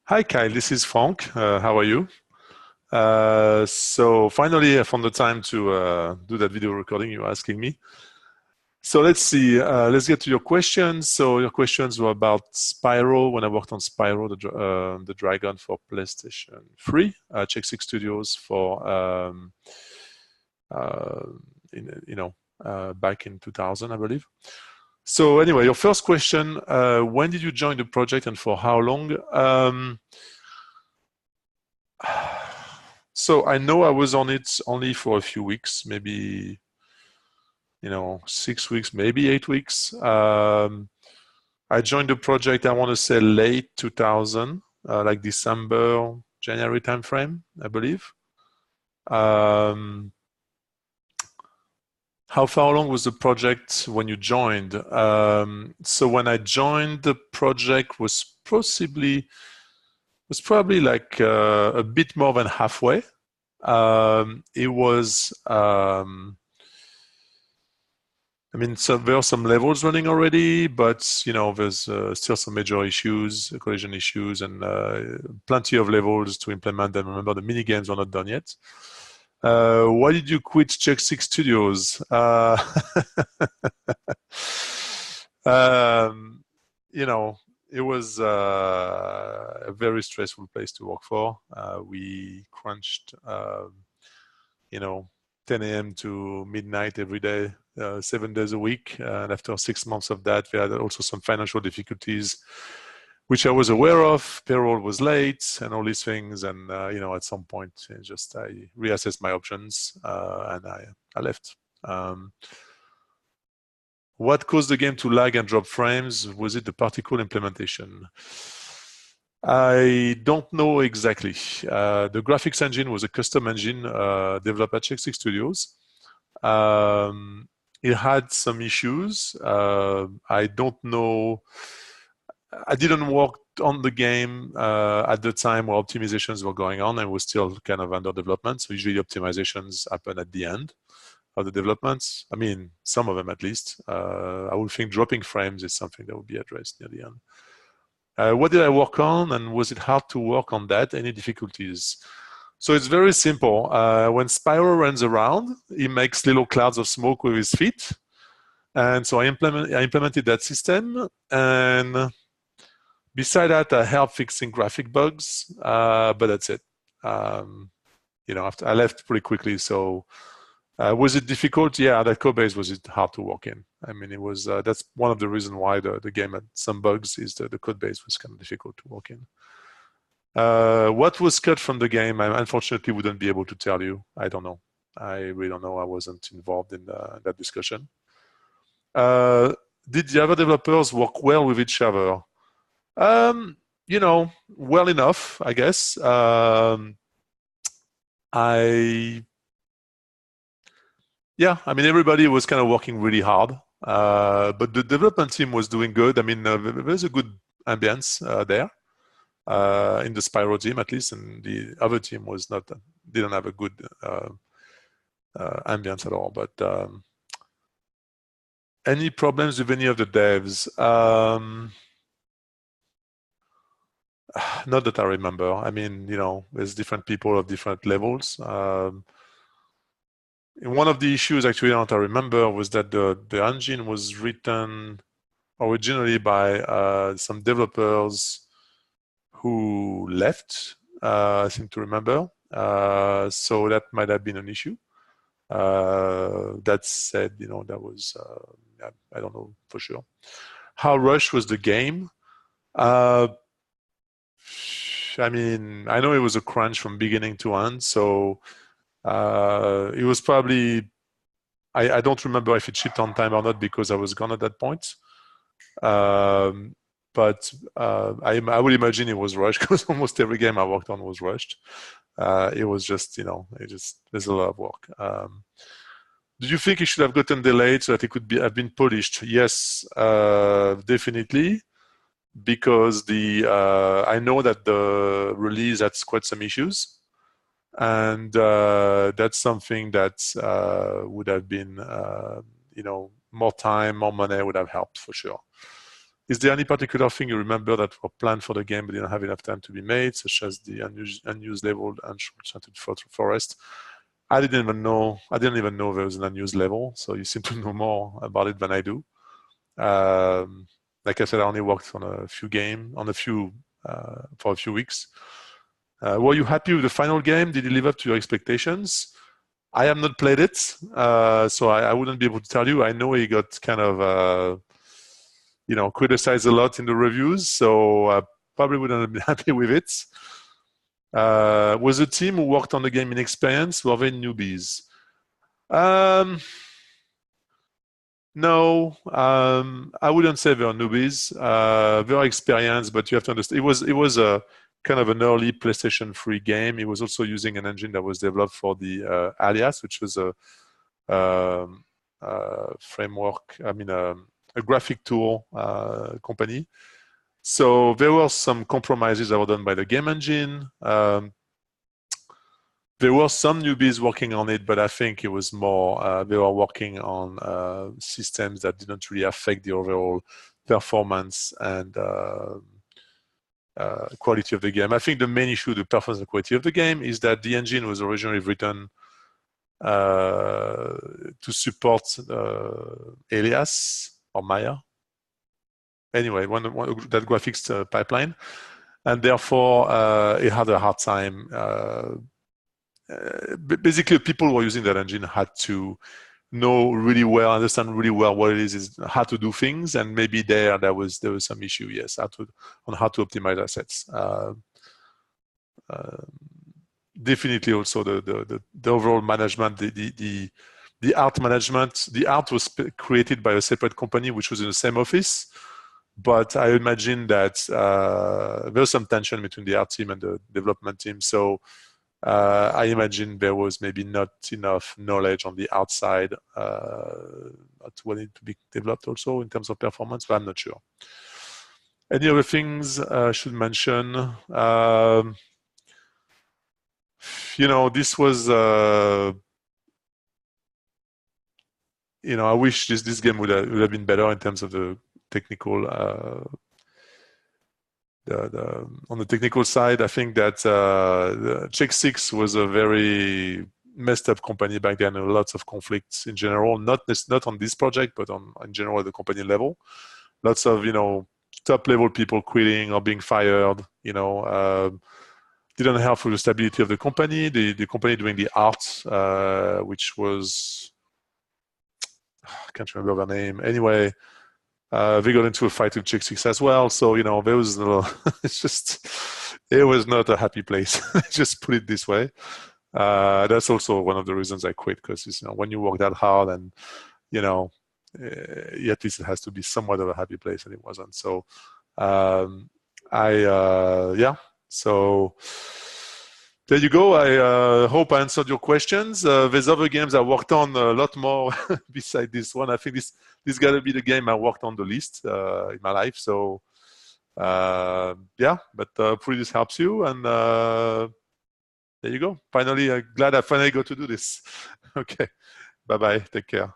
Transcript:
Hi, Kyle. This is Franck. How are you? So finally, I found the time to do that video recording you were asking me. So let's see. Let's get to your questions. So your questions were about Spyro. When I worked on Spyro, the Dragon for PlayStation 3, Check Six Studios for uh, back in 2000, I believe. So anyway, your first question: when did you join the project and for how long? So I know I was on it only for a few weeks, maybe 6 weeks, maybe 8 weeks. I joined the project, I want to say late 2000, like December, January timeframe, I believe. How far along was the project when you joined? So when I joined, the project was probably like a bit more than halfway. It was, I mean, so there are some levels running already, but there's still some major issues, collision issues, and plenty of levels to implement them. Remember, the mini games are not done yet. Why did you quit Check Six Studios? Um, it was a very stressful place to work for. We crunched, you know, 10 a.m. to midnight every day, 7 days a week. And after 6 months of that, we had also some financial difficulties, which I was aware of. Payroll was late and all these things. And, at some point, I reassessed my options and I left. What caused the game to lag and drop frames? Was it the particle implementation? I don't know exactly. The graphics engine was a custom engine developed at Check Six Studios. It had some issues. I don't know. I didn't work on the game at the time where optimizations were going on and was still kind of under development. So usually optimizations happen at the end of the developments. I mean, some of them at least. I would think dropping frames is something that would be addressed near the end. What did I work on, and was it hard to work on that? Any difficulties? So it's very simple. When Spyro runs around, he makes little clouds of smoke with his feet. And so I implemented that system. And beside that, I helped fixing graphic bugs, but that's it. After I left pretty quickly, so was it difficult? Yeah, that code base was it hard to work in. I mean, it was. That's one of the reasons why the game had some bugs. Is the code base was kind of difficult to work in. What was cut from the game? I unfortunately wouldn't be able to tell you. I don't know. I really don't know. I wasn't involved in that discussion. Did the other developers work well with each other? Well enough, I guess. I mean, everybody was kind of working really hard, but the development team was doing good. I mean, there's a good ambience there in the Spyro team, at least, and the other team didn't have a good ambience at all. But any problems with any of the devs? Not that I remember. I mean, there's different people of different levels. One of the issues, actually, that I remember was that the engine was written originally by some developers who left, I seem to remember. So that might have been an issue. That said, that was, I don't know for sure. How rushed was the game? I mean, I know it was a crunch from beginning to end, so it was probably, I don't remember if it shipped on time or not because I was gone at that point. But I would imagine it was rushed because almost every game I worked on was rushed. It was just, there's a lot of work. Do you think it should have gotten delayed so that it could have been polished? Yes, definitely. Because I know that the release had quite some issues. And that's something that would have been, more time, more money would have helped for sure. Is there any particular thing you remember that were planned for the game but didn't have enough time to be made, such as the unused level and short-sighted forest? I didn't even know there was an unused level, so you seem to know more about it than I do. Like I said, I only worked on a few for a few weeks. Were you happy with the final game? Did it live up to your expectations? I have not played it, so I wouldn't be able to tell you. I know he got kind of criticized a lot in the reviews, so I probably wouldn't have been happy with it. Was the team who worked on the game inexperienced? Were they newbies? No, I wouldn't say they're newbies. They're experienced, but you have to understand it was a kind of an early PlayStation 3 game. It was also using an engine that was developed for the Alias, which was a framework. I mean, a graphic tool company. So there were some compromises that were done by the game engine. There were some newbies working on it, but I think it was more they were working on systems that didn't really affect the overall performance and quality of the game. I think the main issue, the performance and quality of the game, is that the engine was originally written to support Alias or Maya. Anyway, that graphics pipeline, and therefore it had a hard time. Basically, people who were using that engine had to understand really well what it is how to do things, and maybe there was some issue, yes, on how to optimize assets. Definitely, also the overall management, the art management. The art was created by a separate company, which was in the same office. But I imagine that there's some tension between the art team and the development team. So I imagine there was maybe not enough knowledge on the outside what needed to be developed also in terms of performance, but I'm not sure. Any other things I should mention? This was, I wish this game would have been better in terms of the technical on the technical side. I think that Check Six was a very messed up company back then, and lots of conflicts in general, not on this project, but in general at the company level. Lots of top level people quitting or being fired. Didn't help with the stability of the company. The company doing the art, which was, I can't remember their name. Anyway, they got into a fight with Chick Six as well. So there was it was not a happy place. Just put it this way. That's also one of the reasons I quit, because when you work that hard, and at least it has to be somewhat of a happy place, and it wasn't. So So there you go. I hope I answered your questions. There's other games I worked on a lot more beside this one. I think this got to be the game I worked on the least in my life. So but hopefully this helps you. And there you go. Finally, glad I finally got to do this. Okay. Bye-bye. Take care.